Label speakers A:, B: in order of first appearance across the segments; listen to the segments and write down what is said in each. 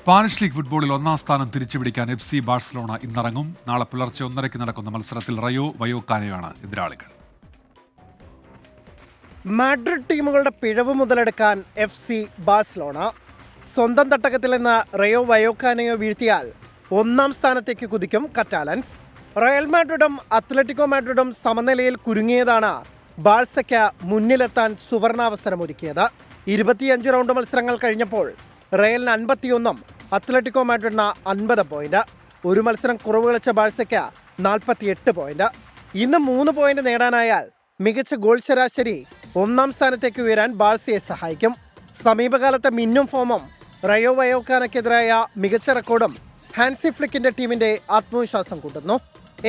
A: Spanish league ഫുട്ബോളിൽ ഒന്നാം സ്ഥാനം തിരിച്ചുപിടിക്കാൻ FC ബാഴ്സലോണ ഇന്നിറങ്ങും. നാളെ പുലർച്ചെ 1:30 നടക്കുന്ന മത്സരത്തിൽ റയോ വയോക്കാനയാണ് എതിരാളികൾ.
B: മാഡ്രിഡ് ടീമുകളുടെ പിഴവ് മുതലെടുക്കാൻ FC ബാഴ്സലോണ. സ്വന്തം തട്ടകത്തിൽ നിന്ന് റയോ വയോക്കാനയോ വീഴ്ത്തിയാൽ ഒന്നാം സ്ഥാനത്തേക്ക് കുതിക്കും കറ്റാലൻസ്. റയൽ മാഡ്രിഡും അത്ലറ്റിക്കോ മാഡ്രിഡും സമനിലയിൽ കുരുങ്ങിയതാണ് ബാഴ്സയ്ക്ക് മുന്നിലെത്താൻ സുവർണാവസരമൊരുക്കിയത്. 25 റൗണ്ട് മത്സരങ്ങൾ കഴിഞ്ഞപ്പോൾ റയലിന് 51, അത്ലറ്റിക്കോ മാഡ്രിഡിന് 50 പോയിന്റ്. ഒരു മത്സരം കുറവ് കളിച്ച ബാഴ്സയ്ക്ക് 48 പോയിന്റ്. ഇന്ന് 3 പോയിന്റ് നേടാനായാൽ മികച്ച ഗോൾ ശരാശരി ഒന്നാം സ്ഥാനത്തേക്ക് ഉയരാൻ ബാഴ്സയെ സഹായിക്കും. സമീപകാലത്തെ മിന്നും ഫോമും റയോ വയോക്കാനയ്ക്കെതിരായ മികച്ച റെക്കോർഡും ഹാൻസി ഫ്ലിക്കിന്റെ ടീമിന്റെ ആത്മവിശ്വാസം കൂട്ടുന്നു.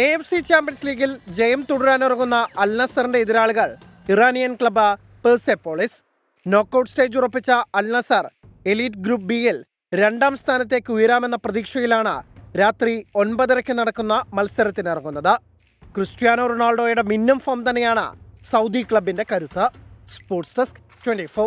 B: AFC ചാമ്പ്യൻസ് ലീഗിൽ ജയം തുടരാനിറങ്ങുന്ന അൽ നസറിന്റെ എതിരാളികൾ ഇറാനിയൻ ക്ലബ്ബ് പെർസെപ്പോളിസ്. നോക്കൌട്ട് സ്റ്റേജ് ഉറപ്പിച്ച അൽ നസർ എലീറ്റ് ഗ്രൂപ്പ് ബിയിൽ 2ാം സ്ഥാനത്തേക്ക് ഉയരാമെന്ന പ്രതീക്ഷയിലാണ് രാത്രി 9:30 നടക്കുന്ന മത്സരത്തിനിറങ്ങുന്നത്. ക്രിസ്ത്യാനോ റൊണാൾഡോയുടെ മിന്നും ഫോം തന്നെയാണ് സൗദി ക്ലബിന്റെ കരുത്ത്. Sports desk 24.